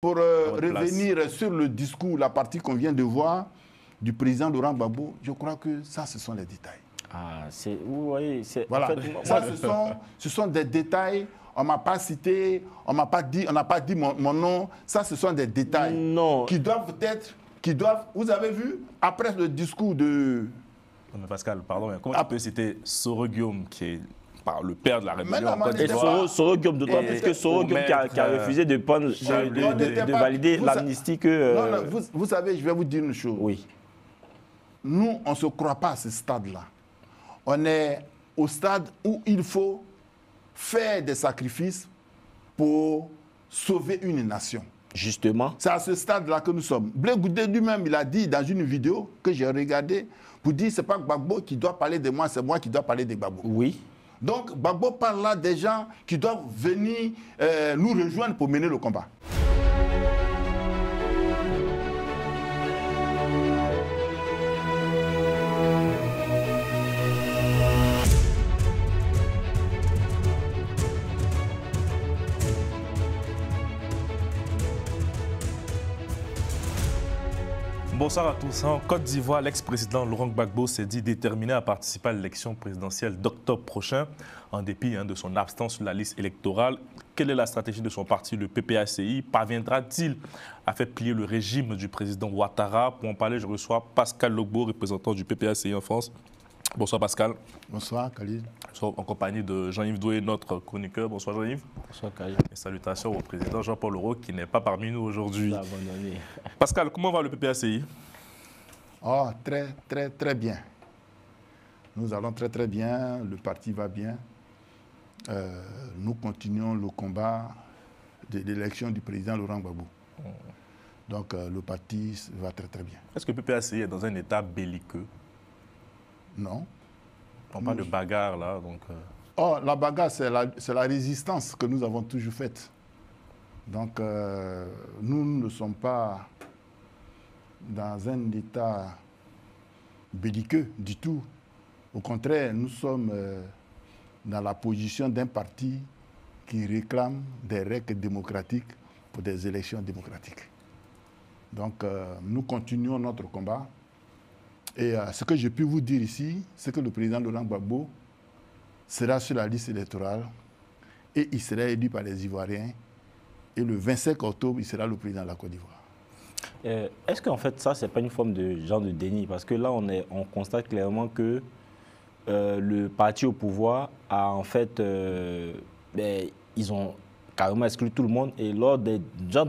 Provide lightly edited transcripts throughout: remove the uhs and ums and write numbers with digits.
Pour revenir sur le discours, la partie qu'on vient de voir du président Laurent Gbagbo, je crois que ça, ce sont les détails. Ah, vous voyez, voilà. En fait, ça, ce sont des détails. On ne m'a pas cité, on n'a pas dit mon nom. Ça, ce sont des détails non. Qui doivent être... Vous avez vu, après le discours de... Non mais Pascal, pardon, mais comment tu peux citer Soro Guillaume, qui est le père de la rébellion en Côte Et Soro Guillaume, d'autant plus que Soro Guillaume qui a refusé de valider l'amnistie que... Non, vous savez, je vais vous dire une chose. Oui. Nous, on ne se croit pas à ce stade-là. On est au stade où il faut faire des sacrifices pour sauver une nation. Justement. C'est à ce stade-là que nous sommes. Blé Goudé lui-même, il a dit dans une vidéo que j'ai regardée, pour dire c'est pas Gbagbo qui doit parler de moi, c'est moi qui dois parler de Gbagbo. Oui. Donc Gbagbo parle là des gens qui doivent venir nous rejoindre pour mener le combat. Bonsoir à tous. En Côte d'Ivoire, l'ex-président Laurent Gbagbo s'est dit déterminé à participer à l'élection présidentielle d'octobre prochain, en dépit de son absence sur la liste électorale. Quelle est la stratégie de son parti, le PPACI? Parviendra-t-il à faire plier le régime du président Ouattara? Pour en parler, je reçois Pascal Logbo, représentant du PPACI en France. Bonsoir Pascal. Bonsoir Khalid. Je suis en compagnie de Jean-Yves Doué, notre chroniqueur. Bonsoir Jean-Yves. Bonsoir Khalid. Et salutations au président Jean-Paul Leroux qui n'est pas parmi nous aujourd'hui. Pascal, comment va le PPACI? Oh, très bien. Nous allons très bien, le parti va bien. Nous continuons le combat de l'élection du président Laurent Gbagbo. Donc le parti va très bien. Est-ce que le PPACI est dans un état belliqueux? Non. On parle de bagarre là, donc... Oh, la bagarre, c'est la résistance que nous avons toujours faite. Donc, nous ne sommes pas dans un état belliqueux du tout. Au contraire, nous sommes dans la position d'un parti qui réclame des règles démocratiques pour des élections démocratiques. Donc, nous continuons notre combat. Et ce que je peux vous dire ici, c'est que le président Laurent Gbagbo sera sur la liste électorale et il sera élu par les Ivoiriens. Et le 25 octobre, il sera le président de la Côte d'Ivoire. Est-ce qu'en fait, ça, ce n'est pas une forme de genre de déni? Parce que là, on constate clairement que le parti au pouvoir a en fait... ils ont carrément exclu tout le monde. Et dans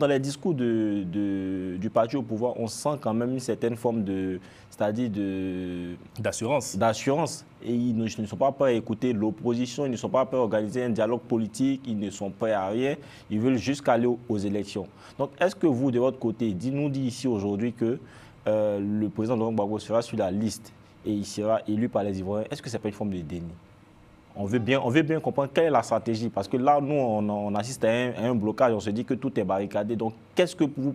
les discours du parti au pouvoir, on sent quand même une certaine forme d'assurance. Et ils ne sont pas prêts à écouter l'opposition, ils ne sont pas prêts à organiser un dialogue politique, ils ne sont prêts à rien. Ils veulent juste aller aux élections. Donc, est-ce que vous, de votre côté, nous dit ici aujourd'hui que le président Laurent Gbagbo sera sur la liste et il sera élu par les Ivoiriens? Est-ce que ce n'est pas une forme de déni? On veut bien comprendre quelle est la stratégie. Parce que là, nous, on assiste à un blocage. On se dit que tout est barricadé. Donc, qu'est-ce que vous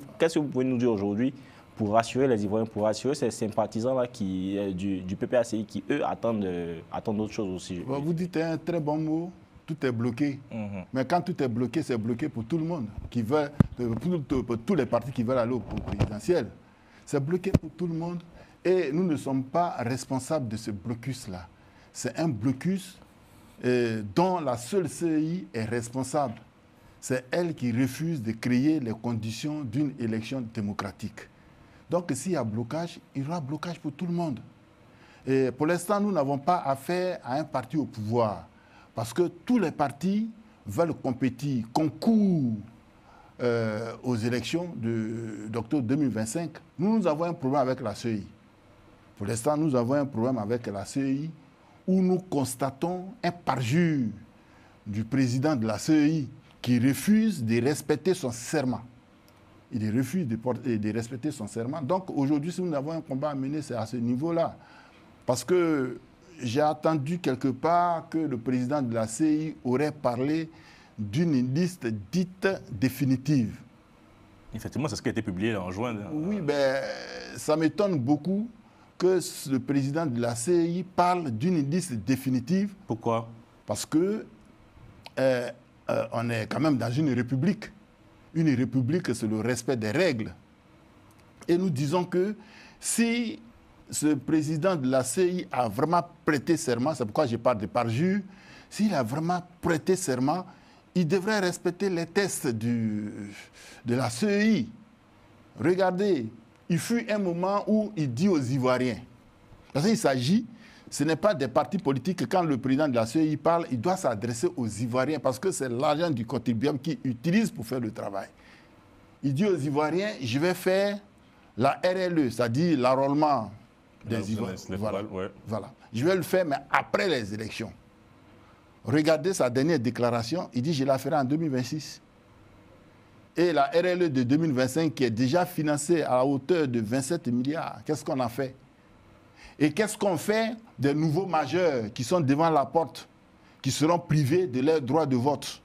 pouvez nous dire aujourd'hui pour rassurer les Ivoiriens, pour rassurer ces sympathisants-là du PPACI qui, eux, attendent autre chose aussi? Vous dites un très bon mot. Tout est bloqué. Mais quand tout est bloqué, c'est bloqué pour tout le monde, pour tous les partis qui veulent aller au présidentiel. C'est bloqué pour tout le monde. Et nous ne sommes pas responsables de ce blocus-là. C'est un blocus dont la seule CEI est responsable. C'est elle qui refuse de créer les conditions d'une élection démocratique. Donc s'il y a blocage, il y aura blocage pour tout le monde. Et pour l'instant, nous n'avons pas affaire à un parti au pouvoir. Parce que tous les partis veulent concourent aux élections d'octobre 2025. Nous avons un problème avec la CEI. Pour l'instant, nous avons un problème avec la CEI où nous constatons un parjure du président de la CEI qui refuse de respecter son serment. Il refuse de respecter son serment. Donc aujourd'hui, si nous avons un combat à mener, c'est à ce niveau-là. Parce que j'ai entendu quelque part que le président de la CEI aurait parlé d'une liste dite définitive. Effectivement, c'est ce qui a été publié en juin. Oui, ça m'étonne beaucoup que le président de la CEI parle d'une liste définitive. Pourquoi? Parce que on est quand même dans une république. Une république, c'est le respect des règles. Et nous disons que si ce président de la CEI a vraiment prêté serment, c'est pourquoi je parle de parjure, s'il a vraiment prêté serment, il devrait respecter les tests de la CEI. Regardez, il fut un moment où il dit aux Ivoiriens, parce qu'il s'agit, ce n'est pas des partis politiques, quand le président de la CEI parle, il doit s'adresser aux Ivoiriens, parce que c'est l'argent du contribuable qu'il utilise pour faire le travail. Il dit aux Ivoiriens, je vais faire la RLE, c'est-à-dire l'enrôlement des Ivoiriens. Voilà. Je vais le faire, mais après les élections. Regardez sa dernière déclaration, il dit, je la ferai en 2026. Et la RLE de 2025 qui est déjà financée à la hauteur de 27 milliards, qu'est-ce qu'on a fait? Et qu'est-ce qu'on fait des nouveaux majeurs qui sont devant la porte, qui seront privés de leur droit de vote?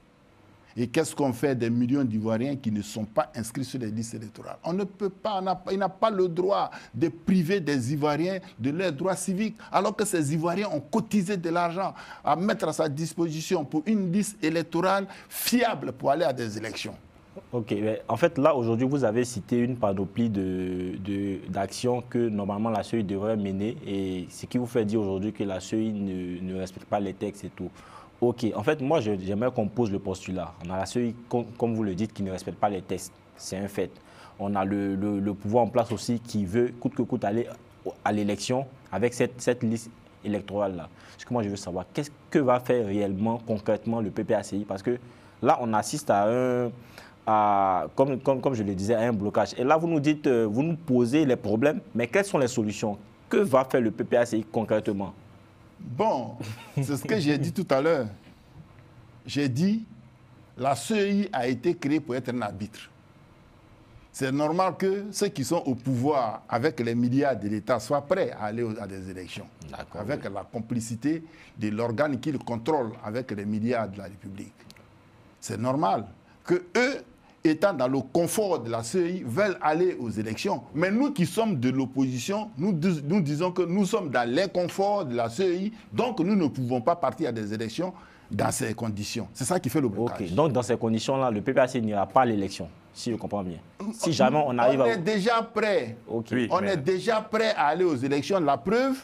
Et qu'est-ce qu'on fait des millions d'Ivoiriens qui ne sont pas inscrits sur les listes électorales? On ne peut pas, il n'a pas le droit de priver des Ivoiriens de leurs droits civiques, alors que ces Ivoiriens ont cotisé de l'argent à mettre à sa disposition pour une liste électorale fiable pour aller à des élections. Ok, mais en fait, là, aujourd'hui, vous avez cité une panoplie d'actions que, normalement, la CEI devrait mener. Et ce qui vous fait dire aujourd'hui que la CEI ne respecte pas les textes et tout. Ok, en fait, moi, j'aimerais qu'on pose le postulat. On a la CEI, comme vous le dites, qui ne respecte pas les textes. C'est un fait. On a le pouvoir en place aussi qui veut, coûte que coûte, aller à l'élection avec cette liste électorale-là. Ce que moi, je veux savoir, qu'est-ce que va faire réellement, concrètement, le PPACI? Parce que là, on assiste comme je le disais, à un blocage. Et là, vous nous dites, vous nous posez les problèmes, mais quelles sont les solutions? Que va faire le PPACI concrètement? Bon, c'est ce que j'ai dit tout à l'heure. J'ai dit, la CEI a été créée pour être un arbitre. C'est normal que ceux qui sont au pouvoir avec les milliards de l'État soient prêts à aller à des élections. Avec la complicité de l'organe qu'ils contrôlent avec les milliards de la République. C'est normal que eux, étant dans le confort de la CEI, veulent aller aux élections. Mais nous qui sommes de l'opposition, nous disons que nous sommes dans l'inconfort de la CEI, donc nous ne pouvons pas partir à des élections dans ces conditions. C'est ça qui fait le blocage. Ok, donc dans ces conditions-là, le PPACI n'ira pas à l'élection, si je comprends bien. Si jamais on arrive on est déjà prêt. Okay. On est déjà prêt à aller aux élections. La preuve,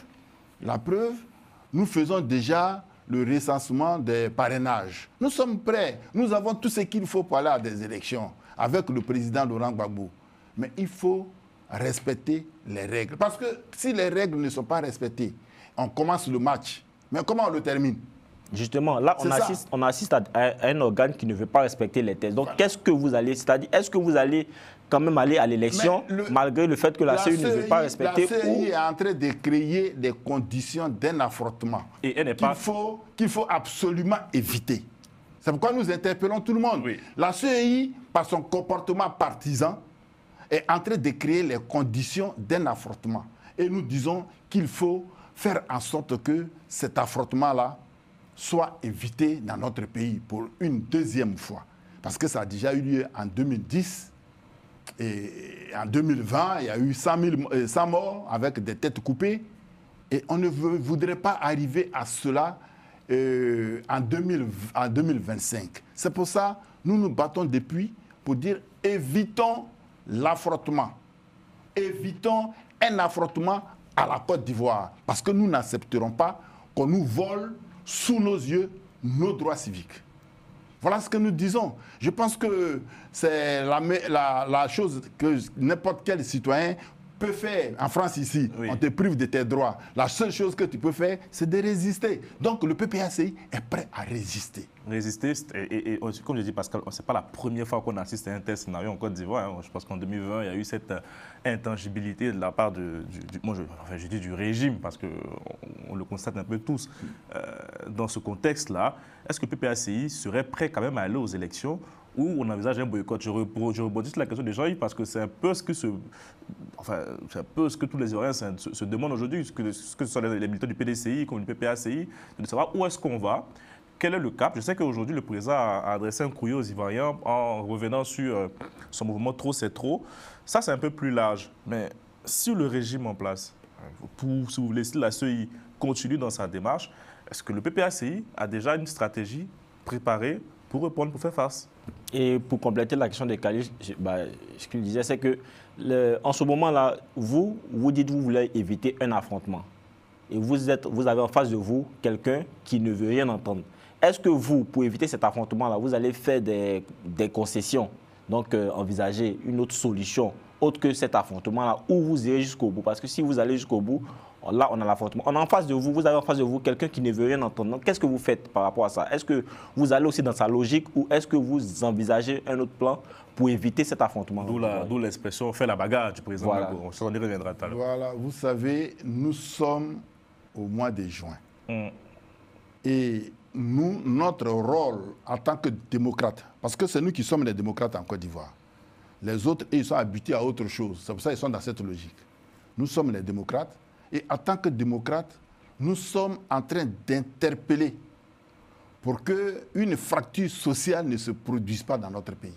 nous faisons déjà le recensement des parrainages. Nous sommes prêts. Nous avons tout ce qu'il faut pour aller à des élections avec le président Laurent Gbagbo. Mais il faut respecter les règles. Parce que si les règles ne sont pas respectées, on commence le match. Mais comment on le termine? Justement, là, on assiste à un organe qui ne veut pas respecter les tests. Donc, voilà. Qu'est-ce que vous allez... C'est-à-dire, est-ce que vous allez quand même aller à l'élection, malgré le fait que la CEI ne veut pas respecter? La CEI est en train de créer des conditions d'un affrontement qu'il faut absolument éviter. C'est pourquoi nous interpellons tout le monde. Oui. La CEI, par son comportement partisan, est en train de créer les conditions d'un affrontement. Et nous disons qu'il faut faire en sorte que cet affrontement-là soit évité dans notre pays pour une deuxième fois. Parce que ça a déjà eu lieu en 2010 et en 2020, il y a eu 100 morts avec des têtes coupées. Et on ne voudrait pas arriver à cela en 2025. C'est pour ça que nous nous battons depuis pour dire évitons l'affrontement. Évitons un affrontement à la Côte d'Ivoire. Parce que nous n'accepterons pas qu'on nous vole sous nos yeux nos droits civiques. Voilà ce que nous disons. Je pense que c'est la chose que n'importe quel citoyen peut faire. En France ici, oui. On te prive de tes droits. La seule chose que tu peux faire, c'est de résister. Donc le PPACI est prêt à résister. Résister, et comme je dis Pascal, ce n'est pas la première fois qu'on assiste à un tel scénario en Côte d'Ivoire. Hein. Je pense qu'en 2020, il y a eu cette intangibilité de la part je dis du régime, parce qu'on le constate un peu tous. Dans ce contexte-là, est-ce que le PPACI serait prêt quand même à aller aux élections où on envisage un boycott? Je rebondis sur la question de Jean-Yves parce que c'est un peu ce que tous les Ivoiriens se demandent aujourd'hui, que ce soit les militants du PDCI comme du PPACI, de savoir où est-ce qu'on va. Quel est le cap? Je sais qu'aujourd'hui, le président a adressé un courrier aux Ivoiriens en revenant sur son mouvement Trop c'est trop. Ça, c'est un peu plus large. Mais si le régime en place, si vous voulez, si la CEI continue dans sa démarche, est-ce que le PPACI a déjà une stratégie préparée pour répondre, pour faire face. Et pour compléter la question de Khalil, ce qu'il disait, c'est que en ce moment-là, vous dites que vous voulez éviter un affrontement. Et vous avez en face de vous quelqu'un qui ne veut rien entendre. Est-ce que vous, pour éviter cet affrontement-là, vous allez faire des concessions, donc envisager une autre solution, autre que cet affrontement-là, où vous irez jusqu'au bout? Parce que si vous allez jusqu'au bout, là, on a l'affrontement. On est en face de vous, vous avez en face de vous quelqu'un qui ne veut rien entendre. Donc, qu'est-ce que vous faites par rapport à ça? Est-ce que vous allez aussi dans sa logique ou est-ce que vous envisagez un autre plan pour éviter cet affrontement? D'où l'expression « fait la bagarre » du président Gbagbo. On y reviendra tout à l'heure. Voilà, vous savez, nous sommes au mois de juin. Et nous, notre rôle en tant que démocrates, parce que c'est nous qui sommes les démocrates en Côte d'Ivoire. Les autres, ils sont habitués à autre chose. C'est pour ça qu'ils sont dans cette logique. Nous sommes les démocrates. Et en tant que démocrates, nous sommes en train d'interpeller pour qu'une fracture sociale ne se produise pas dans notre pays,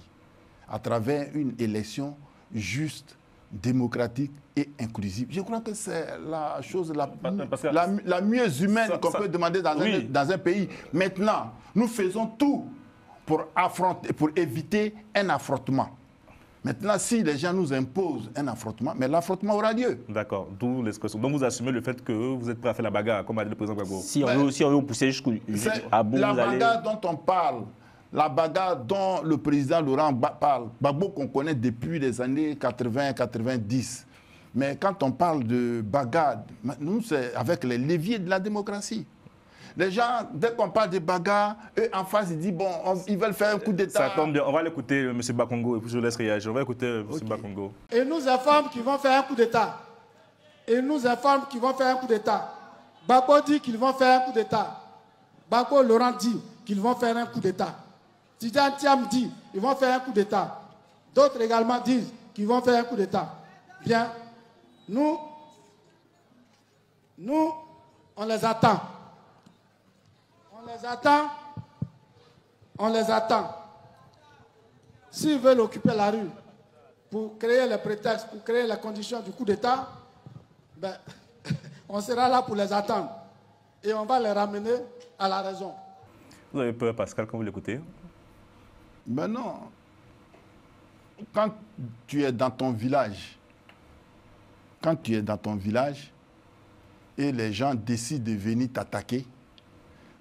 à travers une élection juste, démocratique et inclusive. Je crois que c'est la chose la mieux humaine qu'on peut demander dans un pays. Maintenant, nous faisons tout pour éviter un affrontement. Maintenant, si les gens nous imposent un affrontement, mais l'affrontement aura lieu. D'accord, d'où l'expression. Donc vous assumez le fait que vous êtes prêt à faire la bagarre, comme a dit le président Gbagbo. Si on veut pousser jusqu'à bout, la bagarre dont on parle, la bagarre dont le président Laurent parle, Gbagbo qu'on connaît depuis les années 80-90. Mais quand on parle de bagarre, nous, c'est avec les leviers de la démocratie. Les gens, dès qu'on parle de bagarre, eux en face, ils disent, bon, ils veulent faire un coup d'État. Ça tombe bien. On va l'écouter, M. Bakongo, et puis je laisse réagir. On va écouter M. Bakongo. Et nous informe qu'ils vont faire un coup d'État. Et nous informe qu'ils vont faire un coup d'État. Gbagbo dit qu'ils vont faire un coup d'État. Gbagbo Laurent dit qu'ils vont faire un coup d'État. Tidjane Thiam dit qu'ils vont faire un coup d'État. D'autres également disent qu'ils vont faire un coup d'État. Bien, nous, on les attend. On les attend. S'ils veulent occuper la rue pour créer les prétextes, pour créer les conditions du coup d'État, ben, on sera là pour les attendre. Et on va les ramener à la raison. Vous avez peur, Pascal, quand vous l'écoutez? Ben non. Quand tu es dans ton village, et les gens décident de venir t'attaquer,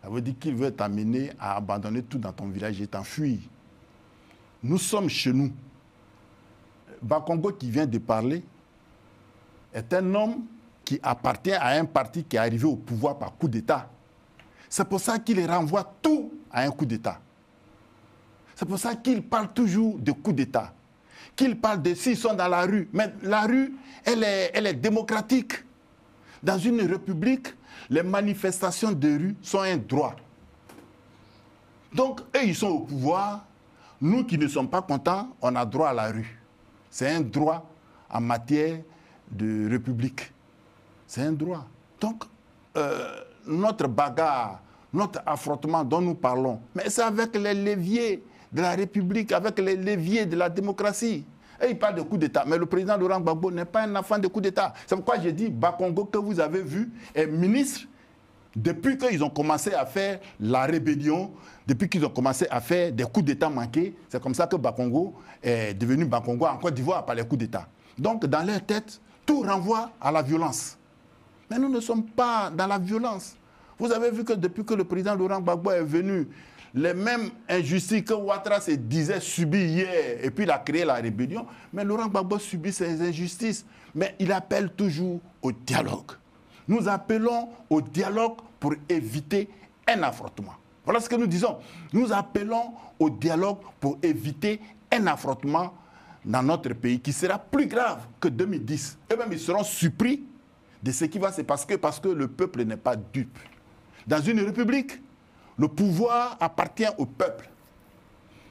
ça veut dire qu'ils veulent t'amener à abandonner tout dans ton village et t'enfuir. Nous sommes chez nous. Bakongo qui vient de parler est un homme qui appartient à un parti qui est arrivé au pouvoir par coup d'État. C'est pour ça qu'il renvoie tout à un coup d'État. C'est pour ça qu'il parle toujours de coup d'État. Qu'il parle de s'ils sont dans la rue. Mais la rue, elle est démocratique. Dans une république, les manifestations de rue sont un droit. Donc, eux, ils sont au pouvoir. Nous qui ne sommes pas contents, on a droit à la rue. C'est un droit en matière de république. C'est un droit. Donc, notre bagarre, notre affrontement dont nous parlons, mais c'est avec les leviers de la République, avec les leviers de la démocratie. Et il parle de coup d'État. Mais le président Laurent Gbagbo n'est pas un enfant de coup d'État. C'est pourquoi j'ai dit, Bakongo, que vous avez vu, est ministre depuis qu'ils ont commencé à faire la rébellion, depuis qu'ils ont commencé à faire des coups d'État manqués. C'est comme ça que Bakongo est devenu Bakongo en Côte d'Ivoire par les coups d'État. Donc, dans leur tête, tout renvoie à la violence. Mais nous ne sommes pas dans la violence. Vous avez vu que depuis que le président Laurent Gbagbo est venu, les mêmes injustices que Ouattara se disait subir hier, et puis il a créé la rébellion, mais Laurent Gbagbo subit ces injustices. Mais il appelle toujours au dialogue. Nous appelons au dialogue pour éviter un affrontement. Voilà ce que nous disons. Nous appelons au dialogue pour éviter un affrontement dans notre pays qui sera plus grave que 2010. Eux-mêmes, ils seront surpris de ce qui va se passer parce que le peuple n'est pas dupe. Dans une république, le pouvoir appartient au peuple.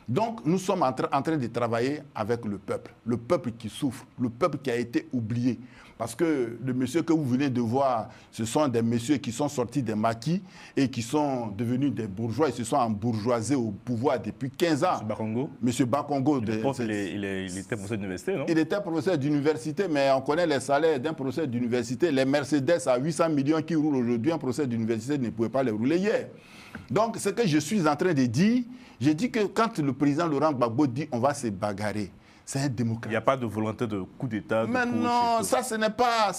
Donc, nous sommes en train de travailler avec le peuple qui souffre, le peuple qui a été oublié. Parce que le monsieur que vous venez de voir, ce sont des messieurs qui sont sortis des maquis et qui sont devenus des bourgeois. Ils se sont embourgeoisés au pouvoir depuis 15 ans. M. Bakongo. M. Bakongo. Il était professeur d'université, non? Il était professeur d'université, mais on connaît les salaires d'un professeur d'université. Les Mercedes à 800 millions qui roulent aujourd'hui, un professeur d'université ne pouvait pas les rouler hier. Donc, ce que je suis en train de dire, je dis que quand le président Laurent Gbagbo dit on va se bagarrer, c'est un démocrate. Il n'y a pas de volonté de coup d'État. Mais non, ça ce n'est pas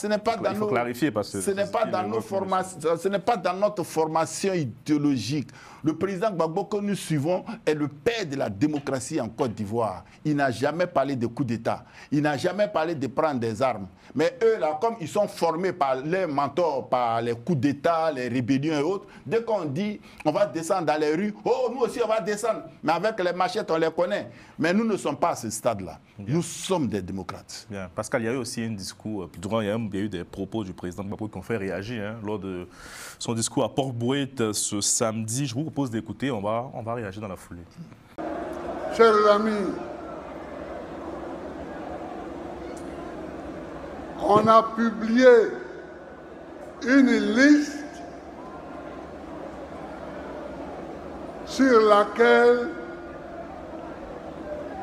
dans nos... clarifier parce que ce n'est pas dans nos formations, ce n'est pas dans notre formation idéologique. Le président Gbagbo que nous suivons est le père de la démocratie en Côte d'Ivoire. Il n'a jamais parlé de coup d'État. Il n'a jamais parlé de prendre des armes. Mais eux, là, comme ils sont formés par les mentors, par les coups d'État, les rébellions et autres, dès qu'on dit on va descendre dans les rues, oh, nous aussi on va descendre. Mais avec les machettes, on les connaît. Mais nous ne sommes pas à ce stade-là. Nous sommes des démocrates. Bien. Pascal, il y a eu aussi un discours, durant, il y a eu des propos du président Gbagbo qui ont fait réagir lors de son discours à Port-Bouët ce samedi. Je vous propose d'écouter, on va réagir dans la foulée. Chers amis, on a publié une liste sur laquelle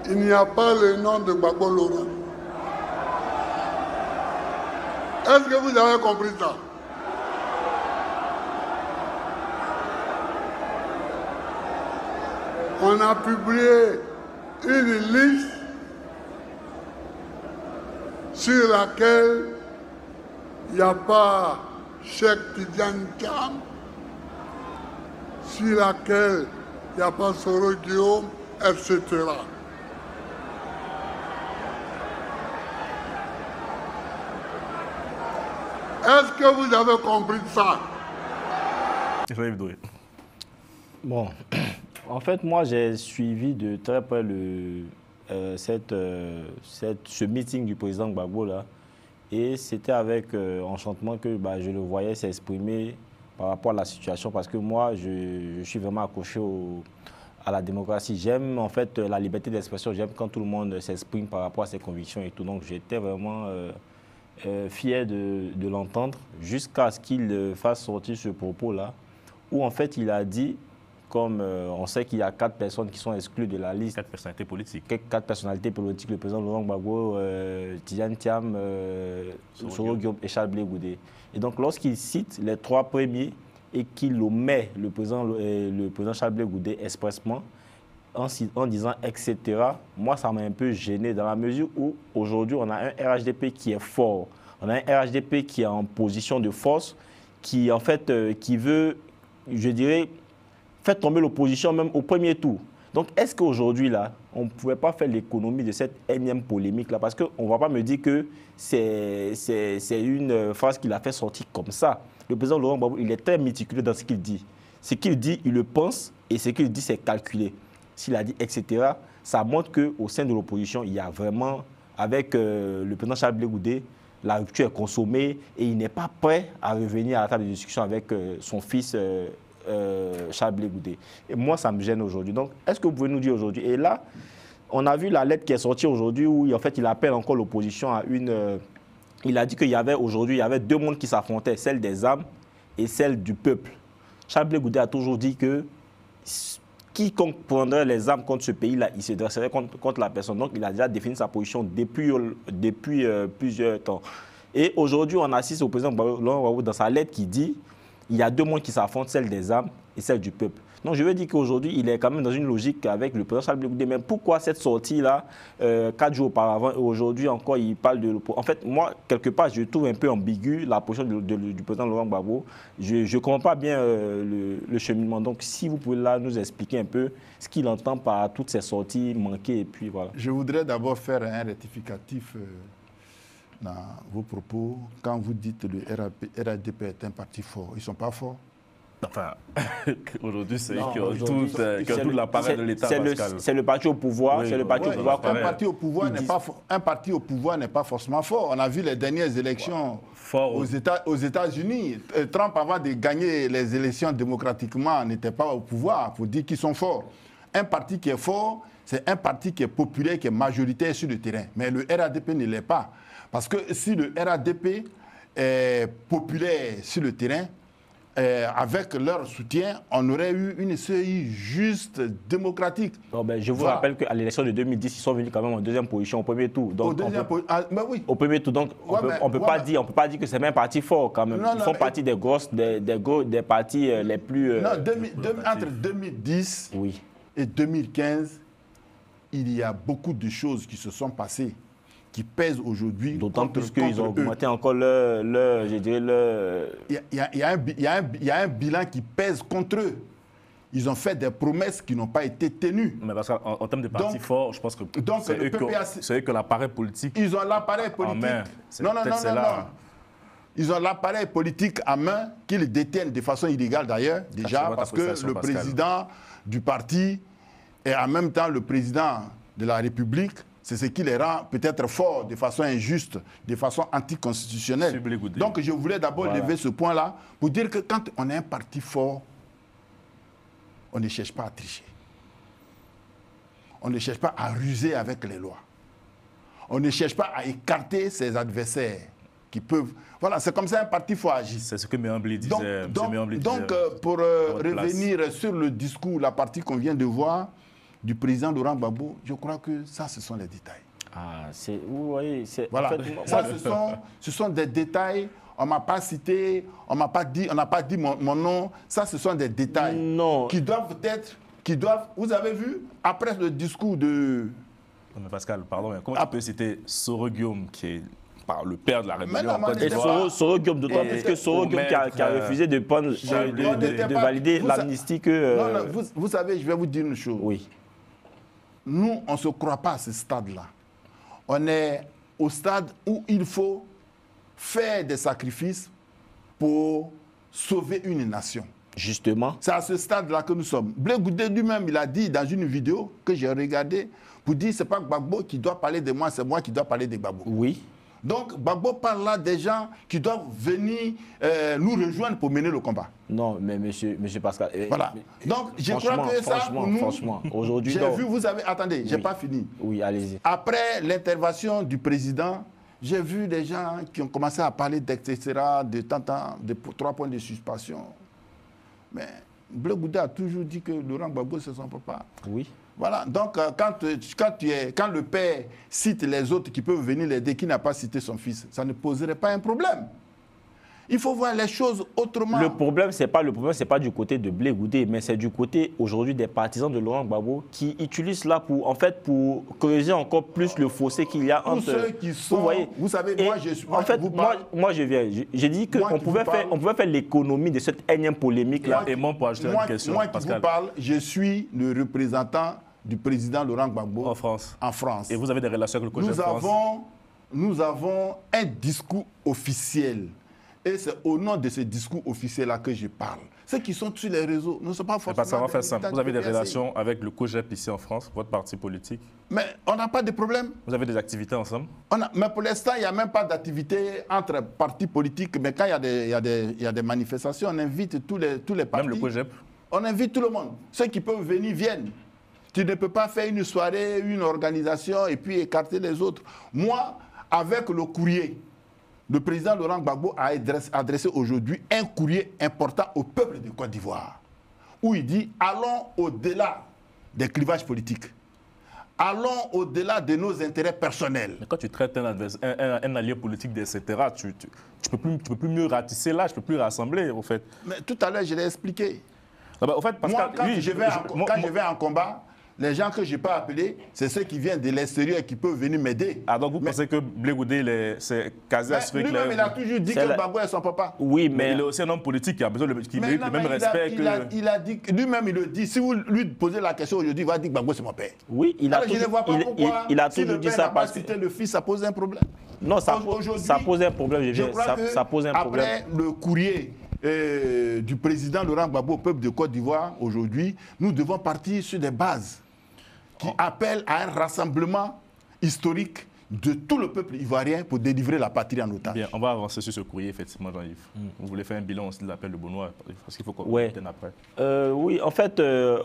il n'y a pas le nom de Gbagbo Laurent. Est-ce que vous avez compris ça? On a publié une liste sur laquelle il n'y a pas Cheikh Tidiane Thiam, sur laquelle il n'y a pas Soro Guillaume, etc. Est-ce que vous avez compris ça? Bon, en fait, moi, j'ai suivi de très près ce meeting du président Gbagbo là, et c'était avec enchantement que je le voyais s'exprimer par rapport à la situation, parce que moi, je suis vraiment accroché à la démocratie. J'aime en fait la liberté d'expression, j'aime quand tout le monde s'exprime par rapport à ses convictions et tout, donc j'étais vraiment fier de l'entendre, jusqu'à ce qu'il fasse sortir ce propos-là, où en fait il a dit, comme on sait qu'il y a 4 personnes qui sont exclues de la liste. 4 personnalités politiques. 4 personnalités politiques, le président Laurent Gbagbo, Tidiane Thiam, Soro Guillaume et Charles Blé Goudé. Et donc lorsqu'il cite les 3 premiers et qu'il omet le président Charles Blé Goudé expressement, en disant etc., moi ça m'a un peu gêné dans la mesure où aujourd'hui on a un RHDP qui est fort, on a un RHDP qui est en position de force, qui en fait qui veut, je dirais, faire tomber l'opposition même au premier tour. Donc est-ce qu'aujourd'hui là, on ne pouvait pas faire l'économie de cette énième polémique là, parce qu'on ne va pas me dire que c'est une phrase qu'il a fait sortir comme ça. Le président Laurent Gbagbo, il est très méticuleux dans ce qu'il dit. Ce qu'il dit, il le pense, et ce qu'il dit, c'est calculé. S'il a dit etc., ça montre qu'au sein de l'opposition, il y a vraiment, avec le président Charles Blé Goudé, la rupture est consommée et il n'est pas prêt à revenir à la table de discussion avec son fils Charles Blé Goudé. Et moi, ça me gêne aujourd'hui. Donc, est-ce que vous pouvez nous dire aujourd'hui? Et là, on a vu la lettre qui est sortie aujourd'hui où, en fait, il appelle encore l'opposition à une... il a dit qu'il y avait aujourd'hui, il y avait 2 mondes qui s'affrontaient, celle des âmes et celle du peuple. Charles Blé Goudé a toujours dit que quiconque prendrait les armes contre ce pays-là, il se dresserait contre la personne. Donc, il a déjà défini sa position depuis plusieurs temps. Et aujourd'hui, on assiste au président Laurent Gbagbo dans sa lettre qui dit il y a 2 mondes qui s'affrontent, celle des âmes et celle du peuple. Donc, je veux dire qu'aujourd'hui, il est quand même dans une logique avec le président Charles Blé Goudé. Mais pourquoi cette sortie-là, 4 jours auparavant, et aujourd'hui encore, il parle de... En fait, moi, quelque part, je trouve un peu ambigu la position du président Laurent Gbagbo. Je ne comprends pas bien le cheminement. Donc, si vous pouvez là nous expliquer un peu ce qu'il entend par toutes ces sorties manquées, et puis voilà. Je voudrais d'abord faire un rectificatif dans vos propos. Quand vous dites que le RHDP est un parti fort, ils ne sont pas forts. Enfin, aujourd'hui, c'est tout l'appareil de l'État. C'est le parti au pouvoir. Oui, c'est le parti au pouvoir. Un parti au pouvoir n'est pas forcément fort. On a vu les dernières élections aux États-Unis. Trump, avant de gagner les élections démocratiquement, n'était pas au pouvoir pour dire qu'ils sont forts. Un parti qui est fort, c'est un parti qui est populaire, qui est majoritaire sur le terrain. Mais le RHDP ne l'est pas. Parce que si le RHDP est populaire sur le terrain, avec leur soutien, on aurait eu une CEI juste, démocratique. Non, ben, je vous rappelle qu'à l'élection de 2010, ils sont venus quand même en deuxième position au premier tour. Donc, au premier tour, donc on peut pas dire que c'est même un parti fort quand même. Ils font partie des grosses, des partis les plus. Non, entre 2010 et 2015, il y a beaucoup de choses qui se sont passées, qui pèsent aujourd'hui. D'autant plus qu'ils ont augmenté encore je dirais Il y a un bilan qui pèse contre eux. Ils ont fait des promesses qui n'ont pas été tenues. Mais parce qu'en termes de partis forts, je pense que c'est eux que l'appareil politique. Ils ont l'appareil politique. Non. Ils ont l'appareil politique en main qu'ils détiennent de façon illégale d'ailleurs, déjà, parce que le président du parti est en même temps le président de la République. C'est ce qui les rend peut-être forts de façon injuste, de façon anticonstitutionnelle. Donc je voulais d'abord lever ce point-là pour dire que quand on est un parti fort, on ne cherche pas à tricher. On ne cherche pas à ruser avec les lois. On ne cherche pas à écarter ses adversaires qui peuvent... Voilà, c'est comme ça un parti fort agir. C'est ce que Méambli disait. Donc, pour revenir sur le discours, la partie qu'on vient de voir, du président Laurent Gbagbo, je crois que ça, ce sont les détails. Vous voyez, voilà. En fait, ça, ce sont des détails. On ne m'a pas cité, on n'a pas dit mon nom. Ça, ce sont des détails qui doivent être... vous avez vu, après le discours de... Mais Pascal, pardon, mais comment tu peux citer Soro Guillaume, qui est le père de la rébellion? Et Soro Guillaume, d'autant plus que Soro Guillaume qui a refusé de valider l'amnistie que... Non, vous savez, je vais vous dire une chose. Oui. Nous, on ne se croit pas à ce stade-là. On est au stade où il faut faire des sacrifices pour sauver une nation. Justement. C'est à ce stade-là que nous sommes. Blé Goudé lui-même, il a dit dans une vidéo que j'ai regardée, pour dire que ce n'est pas Gbagbo qui doit parler de moi, c'est moi qui dois parler de Gbagbo. Oui. Donc, Gbagbo parle là des gens qui doivent venir nous rejoindre pour mener le combat. Non, mais monsieur Pascal... Voilà. Donc, je crois que ça, pour nous... Franchement, aujourd'hui... J'ai vu, vous avez... Attendez, je n'ai pas fini. Oui, allez-y. Après l'intervention du président, j'ai vu des gens qui ont commencé à parler d'etc., de 3 points de suspension. Mais Blé Goudé a toujours dit que Laurent Gbagbo, c'est son papa. Oui. Voilà, donc quand le père cite les autres qui peuvent venir l'aider, qui n'a pas cité son fils, ça ne poserait pas un problème. Il faut voir les choses autrement. Le problème, c'est pas du côté de Blé Goudé, mais c'est du côté aujourd'hui des partisans de Laurent Gbagbo qui utilisent cela pour creuser encore plus le fossé qu'il y a entre... Tous ceux qui sont... Vous savez, moi, je suis... En fait, moi, je viens. J'ai dit qu'on pouvait faire l'économie de cette énième polémique-là. Et moi, pour ajouter une question, moi qui vous parle, je suis le représentant du président Laurent Gbagbo en France. Et vous avez des relations avec le COJEP France? Nous avons un discours officiel. Et c'est au nom de ce discours officiel-là que je parle. Ceux qui sont sur les réseaux ne sont pas forcément... Ça va faire simple. Vous avez des relations avec le COJEP ici en France, votre parti politique? Mais on n'a pas de problème. Vous avez des activités ensemble? Mais pour l'instant, il n'y a même pas d'activité entre partis politiques. Mais quand il y a des manifestations, on invite tous les partis. Même le COJEP? On invite tout le monde. Ceux qui peuvent venir, viennent. Tu ne peux pas faire une soirée, une organisation et puis écarter les autres. Moi, avec le courrier, le président Laurent Gbagbo a adressé aujourd'hui un courrier important au peuple de Côte d'Ivoire, où il dit « Allons au-delà des clivages politiques. Allons au-delà de nos intérêts personnels. » Mais quand tu traites un allié politique, etc., tu ne peux plus mieux ratisser là, je ne peux plus rassembler, en fait. Mais tout à l'heure, je l'ai expliqué. Ah bah, en fait, Pascal, moi, quand je vais en combat, les gens que je n'ai pas appelés, c'est ceux qui viennent de l'extérieur et qui peuvent venir m'aider. Ah, donc vous pensez que Blé Goudé, c'est quasi assuré que... Lui-même, il a toujours dit que Gbagbo est son papa. Oui, mais... il est aussi un homme politique qui a besoin qui mérite le même respect que... Il a dit, lui-même, il le dit. Si vous lui posez la question aujourd'hui, il va dire que Gbagbo, c'est mon père. Oui, il a toujours, je ne vois pas pourquoi, il a toujours dit ça parce que... Si le père n'a pas cité le fils, ça pose un problème. Non, ça pose un problème, ça pose un problème. Après le courrier du président Laurent Gbagbo au peuple de Côte d'Ivoire, aujourd'hui, nous devons partir sur des bases qui appelle à un rassemblement historique de tout le peuple ivoirien pour délivrer la patrie en otage. Bien, on va avancer sur ce courrier, effectivement, Jean-Yves. Vous voulez faire un bilan aussi de l'appel de Beaunois, parce qu'il faut qu'on revienne après. Oui, en fait,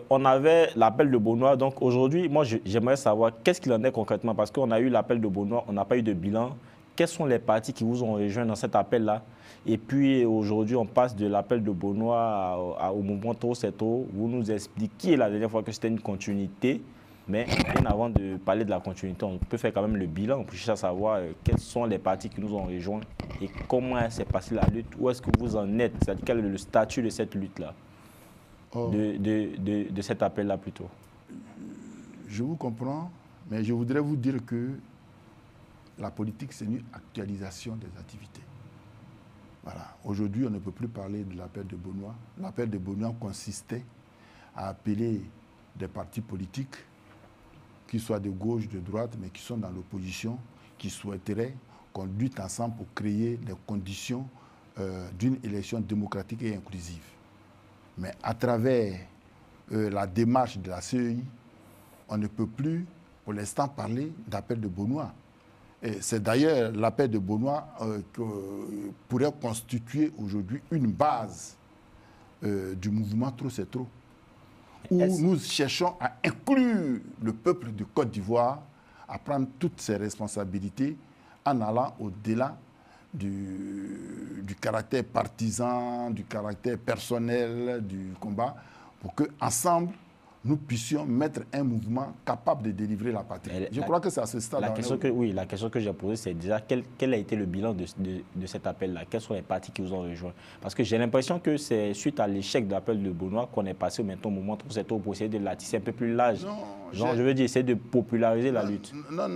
on avait l'appel de Beaunois. Donc aujourd'hui, moi, j'aimerais savoir qu'est-ce qu'il en est concrètement, parce qu'on a eu l'appel de Beaunois, on n'a pas eu de bilan. quels sont les partis qui vous ont rejoint dans cet appel-là? Et puis aujourd'hui, on passe de l'appel de Benoît au mouvement Trop c'est trop. Vous nous expliquez la dernière fois que c'était une continuité. Mais bien avant de parler de la continuité, on peut faire quand même le bilan pour chercher à savoir quels sont les partis qui nous ont rejoints et comment s'est passée la lutte. Où est-ce que vous en êtes? C'est-à-dire quel est le statut de cette lutte-là, de cet appel-là plutôt? Je vous comprends, mais je voudrais vous dire que la politique, c'est une actualisation des activités. Voilà. Aujourd'hui, on ne peut plus parler de l'appel de Benoît. L'appel de Benoît consistait à appeler des partis politiques, qui soient de gauche, de droite, mais qui sont dans l'opposition, qui souhaiteraient qu'on lutte ensemble pour créer les conditions d'une élection démocratique et inclusive. Mais à travers la démarche de la CEI, on ne peut plus, pour l'instant, parler d'appel de Benoît. C'est d'ailleurs l'appel de Benoît qui pourrait constituer aujourd'hui une base du mouvement Trop c'est trop, où nous cherchons à inclure le peuple du Côte d'Ivoire à prendre toutes ses responsabilités en allant au-delà du caractère partisan, du caractère personnel du combat, pour qu'ensemble, nous puissions mettre un mouvement capable de délivrer la patrie. Je crois que c'est à ce stade. La question que j'ai posée, c'est déjà quel a été le bilan de cet appel-là? Quels sont les partis qui vous ont rejoint? Parce que j'ai l'impression que c'est suite à l'échec de l'appel de Benoît qu'on est passé maintenant au moment Trop c'est trop pour essayer de l'atisser un peu plus large. Genre, je veux dire, essayer de populariser la lutte. Non,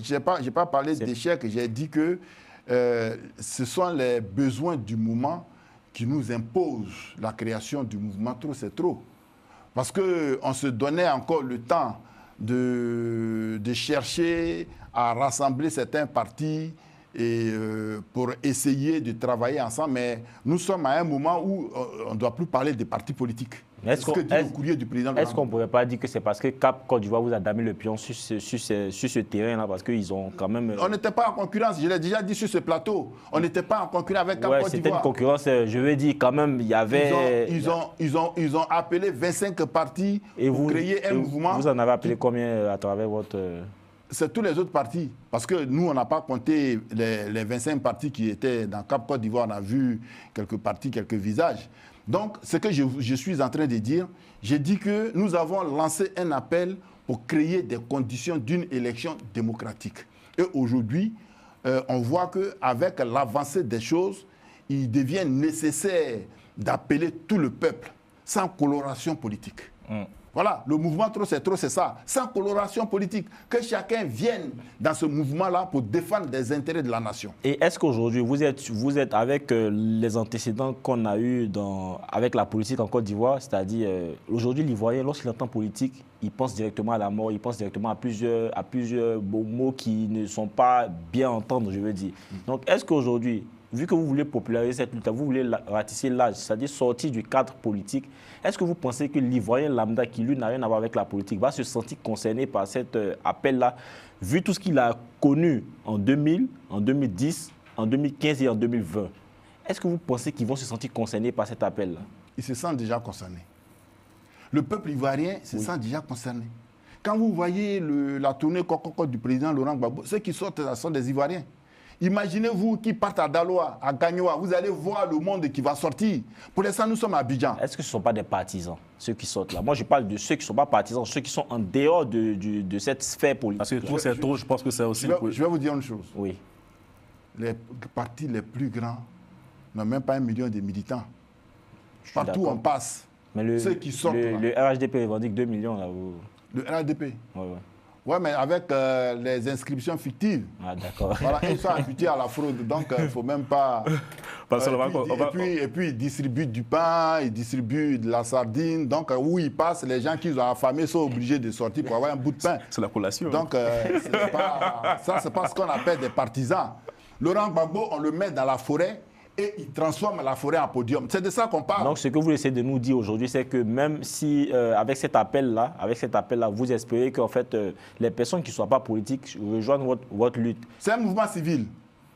j'ai pas parlé d'échec, j'ai dit que ce sont les besoins du moment qui nous imposent la création du mouvement Trop c'est trop. Parce qu'on se donnait encore le temps de chercher à rassembler certains partis et, pour essayer de travailler ensemble. Mais nous sommes à un moment où on ne doit plus parler des partis politiques. Est-ce qu'on ne pourrait pas dire que c'est parce que Cap Côte d'Ivoire vous a damé le pion sur ce terrain-là, parce qu'ils ont quand même... On n'était pas en concurrence, je l'ai déjà dit sur ce plateau. On n'était pas en concurrence avec Cap Côte d'Ivoire. C'était une concurrence, je veux dire, quand même, il y avait... Ils ont appelé 25 partis pour créer un mouvement. Vous en avez appelé combien à travers votre... C'est tous les autres partis. Parce que nous, on n'a pas compté les 25 partis qui étaient dans Cap Côte d'Ivoire. On a vu quelques partis, quelques visages. Donc, ce que je suis en train de dire, j'ai dit que nous avons lancé un appel pour créer des conditions d'une élection démocratique. Et aujourd'hui, on voit qu'avec l'avancée des choses, il devient nécessaire d'appeler tout le peuple, sans coloration politique. Voilà, le mouvement Trop c'est trop, c'est ça, sans coloration politique, que chacun vienne dans ce mouvement-là pour défendre les intérêts de la nation. Et est-ce qu'aujourd'hui, vous êtes avec les antécédents qu'on a eus avec la politique en Côte d'Ivoire, c'est-à-dire aujourd'hui l'Ivoirien, lorsqu'il entend politique, il pense directement à la mort, il pense directement à plusieurs beaux mots qui ne sont pas bien entendre, je veux dire. Donc est-ce qu'aujourd'hui, vu que vous voulez populariser cette lutte, vous voulez ratisser l'âge, c'est-à-dire sortir du cadre politique, est-ce que vous pensez que l'Ivoirien lambda, qui lui n'a rien à voir avec la politique, va se sentir concerné par cet appel-là, vu tout ce qu'il a connu en 2000, en 2010, en 2015 et en 2020? Est-ce que vous pensez qu'ils vont se sentir concernés par cet appel-là? Ils se sentent déjà concernés. Le peuple ivoirien se sent déjà concerné. Quand vous voyez la tournée Côte du président Laurent Gbagbo, ceux qui sortent sont des Ivoiriens. Imaginez-vous qui partent à Daloa, à Gagnoa, vous allez voir le monde qui va sortir. Pour l'instant, nous sommes à Abidjan. Est-ce que ce ne sont pas des partisans, ceux qui sortent là? Moi, je parle de ceux qui ne sont pas partisans, ceux qui sont en dehors de cette sphère politique. Parce que trop, c'est trop, je pense que c'est aussi... Je vais vous dire une chose. Oui. Les partis les plus grands n'ont même pas 1 million de militants. Partout on passe. Mais ceux qui sortent le RHDP revendique 2 millions là. Le RHDP? Oui. Oui, mais avec les inscriptions fictives. Ah, d'accord. Voilà, ils sont habitués à la fraude, donc il ne faut même pas... Et puis, ils distribuent du pain, ils distribuent de la sardine. Donc, où ils passent, les gens qui ont affamé sont obligés de sortir pour avoir un bout de pain. C'est la collation. Donc, ça, c'est pas ce qu'on appelle des partisans. Laurent Gbagbo, on le met dans la forêt et il transforme la forêt en podium. C'est de ça qu'on parle. Donc, ce que vous essayez de nous dire aujourd'hui, c'est que même si, avec cet appel-là, vous espérez qu'en fait, les personnes qui ne soient pas politiques rejoignent votre lutte. C'est un mouvement civil.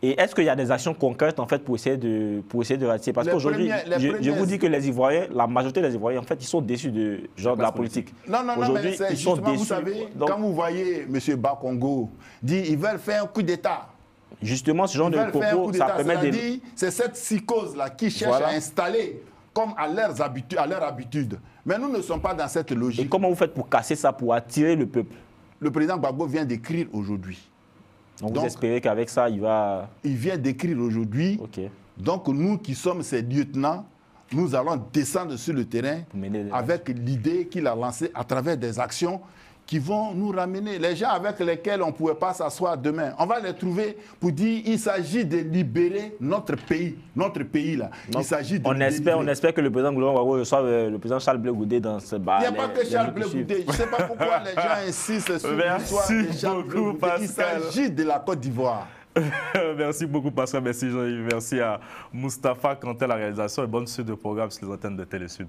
Et est-ce qu'il y a des actions concrètes en fait pour essayer de ratisser? Parce qu'aujourd'hui, je vous dis que les Ivoiriens, la majorité des Ivoiriens, en fait, ils sont déçus de la politique. Non, mais c'est justement, vous savez, quand vous voyez M. Bakongo dire qu'ils veulent faire un coup d'État, Justement, ce genre de propos, ça permet de... C'est cette psychose-là qui cherche à installer comme à leur habitude. Mais nous ne sommes pas dans cette logique. Et comment vous faites pour casser ça, pour attirer le peuple? Le président Gbagbo vient d'écrire aujourd'hui. Donc vous espérez qu'avec ça, il va... Il vient d'écrire aujourd'hui. Okay. Donc nous qui sommes ses lieutenants, nous allons descendre sur le terrain avec l'idée qu'il a lancée à travers des actions qui vont nous ramener. Les gens avec lesquels on ne pouvait pas s'asseoir demain, on va les trouver pour dire qu'il s'agit de libérer notre pays là. Donc, il s'agit de on espère que le président Gbagbo reçoive le président Charles Blé Goudé dans ce bar. Il n'y a pas que Charles Blé Goudé. Je ne sais pas pourquoi les gens insistent sur l'histoire de Charles Blé Goudé. Il s'agit de la Côte d'Ivoire. Merci beaucoup Pascal, merci Jean-Yves, merci à Mustapha Kanté à la réalisation et bonne suite de programme sur les antennes de Télé Sud.